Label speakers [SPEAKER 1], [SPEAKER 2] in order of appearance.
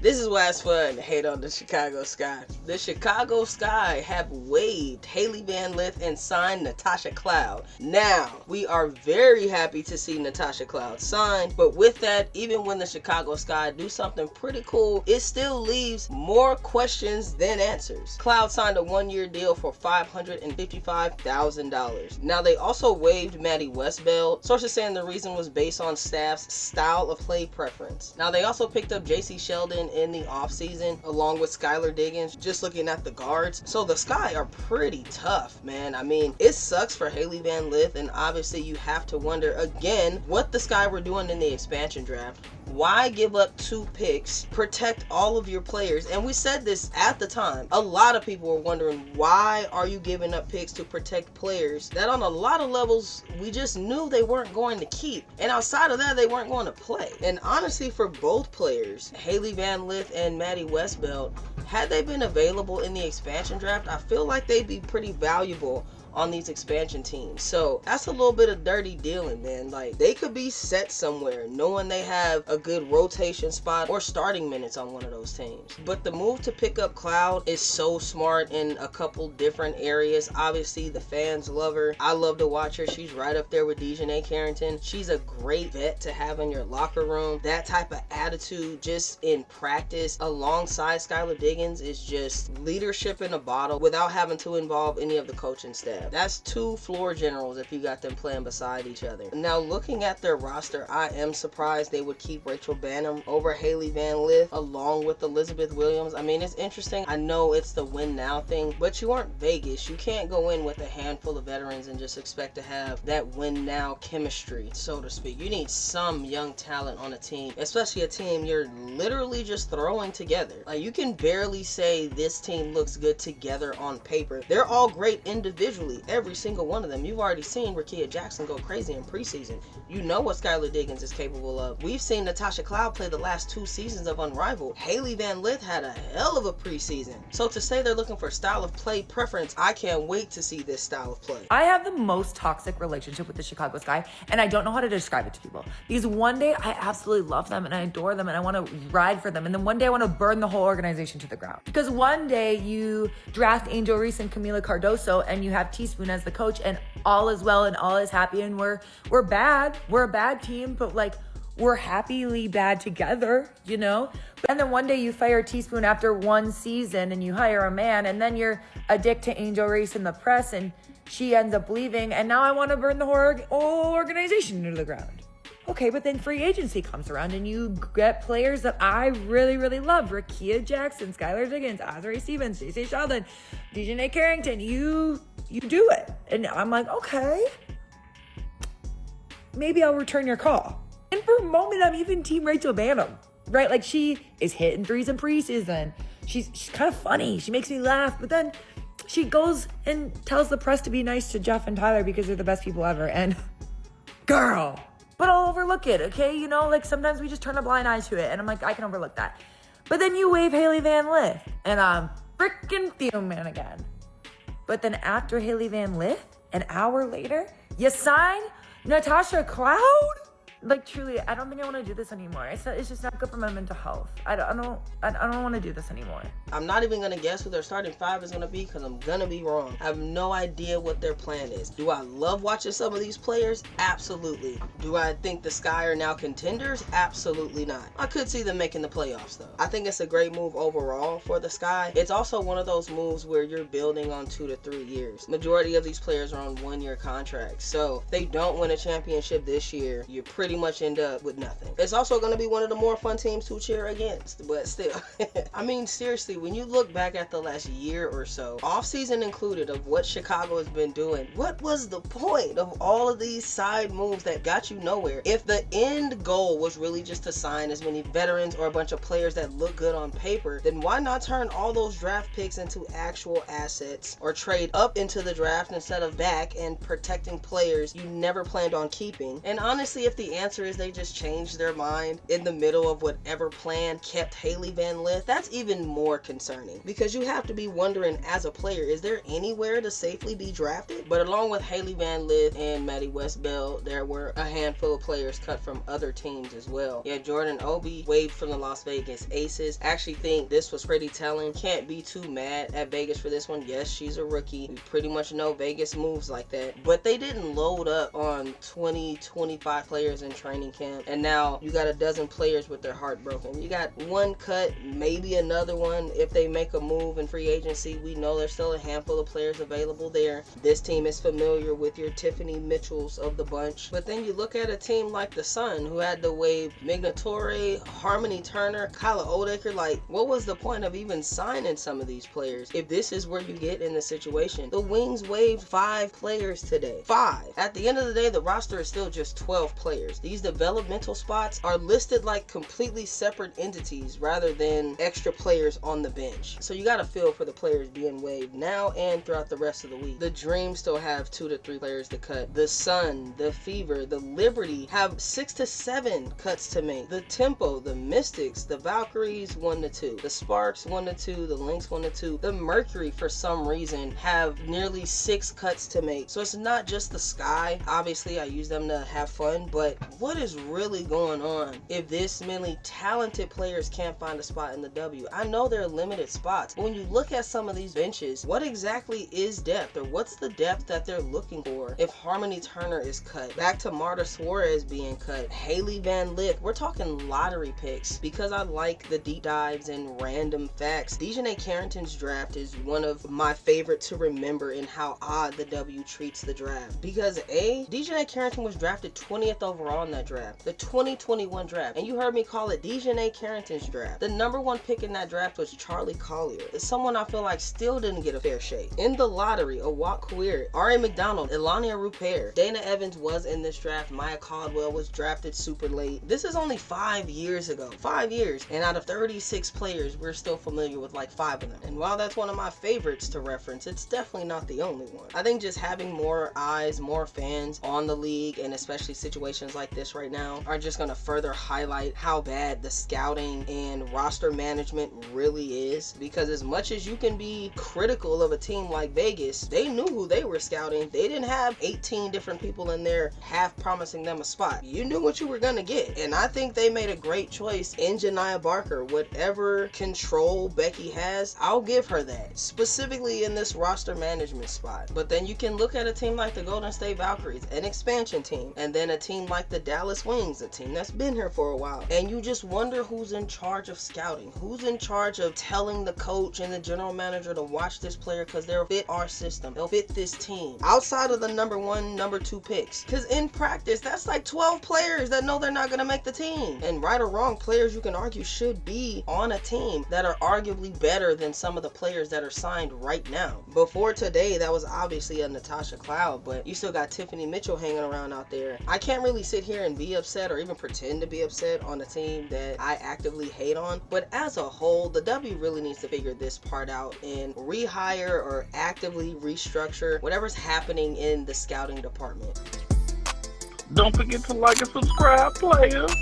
[SPEAKER 1] This is why it's fun to hate on the Chicago Sky. The Chicago Sky have waived Hailey Van Lith and signed Natasha Cloud. Now, we are very happy to see Natasha Cloud signed, but with that, even when the Chicago Sky do something pretty cool, it still leaves more questions than answers. Cloud signed a one-year deal for $555,000. Now, they also waived Maddie Westbeld. Sources saying the reason was based on staff's style of play preference. Now, they also picked up JC Sheldon in the offseason along with Skylar Diggins, just looking at the guards. So the Sky are pretty tough, man. I mean, it sucks for Hailey Van Lith, and obviously you have to wonder again what the Sky were doing in the expansion draft. Why give up 2 picks, protect all of your players? And we said this at the time. A lot of people were wondering, why are you giving up picks to protect players that on a lot of levels we just knew they weren't going to keep, and outside of that they weren't going to play? And honestly, for both players, Hailey Van Lith and Maddie Westbeld, had they been available in the expansion draft, I feel like they'd be pretty valuable on these expansion teams. So that's a little bit of dirty dealing, man. Like, they could be set somewhere knowing they have a good rotation spot or starting minutes on one of those teams. But the move to pick up Cloud is so smart in a couple different areas. Obviously the fans love her. I love to watch her. She's right up there with Dejanay Carrington. She's a great vet to have in your locker room. That type of attitude just in practice alongside Skylar Diggins is just leadership in a bottle without having to involve any of the coaching staff. That's 2 floor generals if you got them playing beside each other. Now, looking at their roster, I am surprised they would keep Rachel Banham over Hailey Van Lith along with Elizabeth Williams. I mean, it's interesting. I know it's the win now thing, but you aren't Vegas. You can't go in with a handful of veterans and just expect to have that win now chemistry, so to speak. You need some young talent on a team, especially a team you're literally just throwing together. Like, you can barely say this team looks good together on paper. They're all great individually, every single one of them. You've already seen Rickea Jackson go crazy in preseason. You know what Skylar Diggins is capable of. We've seen Natasha Cloud play the last 2 seasons of Unrivaled. Hailey Van Lith had a hell of a preseason. So to say they're looking for style of play preference, I can't wait to see this style of play.
[SPEAKER 2] I have the most toxic relationship with the Chicago Sky, and I don't know how to describe it to people. Because one day I absolutely love them and I adore them and I want to ride for them, and then one day I want to burn the whole organization to the ground. Because one day you draft Angel Reese and Camila Cardoso and you have Teaspoon as the coach, and all is well and all is happy, and we're bad. We're a bad team, but like, we're happily bad together, you know? And then one day you fire Teaspoon after 1 season and you hire a man, and then you're a dick to Angel Reese in the press and she ends up leaving, and now I want to burn the whole organization into the ground. Okay, but then free agency comes around and you get players that I really, really love. Rickea Jackson, Skylar Diggins, Azari Stevens, JC Sheldon, Dejanay Carrington. You do it. And I'm like, okay, maybe I'll return your call. And for a moment, I'm even team Rachel Banham, right? Like, she is hitting 3s in preseason. She's kind of funny. She makes me laugh. But then she goes and tells the press to be nice to Jeff and Tyler because they're the best people ever. And girl, but I'll overlook it, okay? You know, like, sometimes we just turn a blind eye to it. And I'm like, I can overlook that. But then you waive Hailey Van Lith. And I'm freaking fuming again. But then after Hailey Van Lith, an hour later, you sign Natasha Cloud? Like, truly, I don't think I want to do this anymore. It's just not good for my mental health. I don't want to do this anymore.
[SPEAKER 1] I'm not even going to guess who their starting 5 is going to be because I'm going to be wrong. I have no idea what their plan is. Do I love watching some of these players? Absolutely. Do I think the Sky are now contenders? Absolutely not. I could see them making the playoffs, though. I think it's a great move overall for the Sky. It's also one of those moves where you're building on 2 to 3 years. Majority of these players are on 1-year contracts. So if they don't win a championship this year, you're pretty much end up with nothing. It's also going to be one of the more fun teams to cheer against, but still. I mean, seriously, when you look back at the last year or so, off-season included, of what Chicago has been doing, what was the point of all of these side moves that got you nowhere? If the end goal was really just to sign as many veterans or a bunch of players that look good on paper, then why not turn all those draft picks into actual assets or trade up into the draft instead of back and protecting players you never planned on keeping? And honestly, if the answer is they just changed their mind in the middle of whatever plan kept Hailey Van Lith, that's even more concerning, because you have to be wondering as a player, is there anywhere to safely be drafted? But along with Hailey Van Lith and Maddie Westbell, there were a handful of players cut from other teams as well. Yeah, Jordan Obi waived from the Las Vegas Aces. I actually think this was pretty telling. Can't be too mad at Vegas for this one. Yes, she's a rookie. We pretty much know Vegas moves like that, but they didn't load up on 20-25 players in training camp, and now you got a dozen players with their heart broken. You got one cut, maybe another one if they make a move in free agency. We know there's still a handful of players available there. This team is familiar with your Tiffany Mitchells of the bunch, but then you look at a team like the Sun, who had to waive Mignatore, Harmony Turner, Kyla Oldacre. Like, what was the point of even signing some of these players if this is where you get in the situation? The Wings waived 5 players today. 5. At the end of the day, the roster is still just 12 players. These developmental spots are listed like completely separate entities rather than extra players on the bench. So you gotta feel for the players being waived now and throughout the rest of the week. The Dream still have 2 to 3 players to cut. The Sun, the Fever, the Liberty have 6 to 7 cuts to make. The Tempo, the Mystics, the Valkyries 1 to 2. The Sparks 1 to 2. The Lynx 1 to 2. The Mercury, for some reason, have nearly 6 cuts to make. So it's not just the Sky. Obviously, I use them to have fun, but what is really going on if this many talented players can't find a spot in the W? I know there are limited spots, but when you look at some of these benches, what exactly is depth, or what's the depth that they're looking for if Harmony Turner is cut? Back to Marta Suarez being cut, Hailey Van Lith. We're talking lottery picks because I like the deep dives and random facts. Dejanay Carrington's draft is one of my favorite to remember in how odd the W treats the draft, because Dejanay Carrington was drafted 20th overall in that draft, the 2021 draft, and you heard me call it Dejanay Carrington's draft. The #1 pick in that draft was Charlie Collier. It's someone I feel like still didn't get a fair shake. In the lottery, Awak Queer, Ari McDonald, Elania Rupert, Dana Evans was in this draft. Maya Caldwell was drafted super late. This is only 5 years ago. 5 years. And out of 36 players, we're still familiar with like 5 of them. And while that's one of my favorites to reference, it's definitely not the only one. I think just having more eyes, more fans on the league, and especially situations like this right now, are just going to further highlight how bad the scouting and roster management really is. Because as much as you can be critical of a team like Vegas, they knew who they were scouting. They didn't have 18 different people in there half promising them a spot. You knew what you were going to get. And I think they made a great choice in Janiah Barker. Whatever control Becky has, I'll give her that, specifically in this roster management spot. But then you can look at a team like the Golden State Valkyries, an expansion team, and then a team like the Dallas Wings, a team that's been here for a while, and you just wonder who's in charge of scouting, who's in charge of telling the coach and the general manager to watch this player because they'll fit our system, they'll fit this team, outside of the #1, #2 picks. Because in practice, that's like 12 players that know they're not going to make the team. And right or wrong, players you can argue should be on a team that are arguably better than some of the players that are signed right now. Before today, that was obviously a Natasha Cloud, but you still got Tiffany Mitchell hanging around out there. I can't really sit here and be upset or even pretend to be upset on a team that I actively hate on, but as a whole, the W really needs to figure this part out and rehire or actively restructure whatever's happening in the scouting department.
[SPEAKER 3] Don't forget to like and subscribe, players.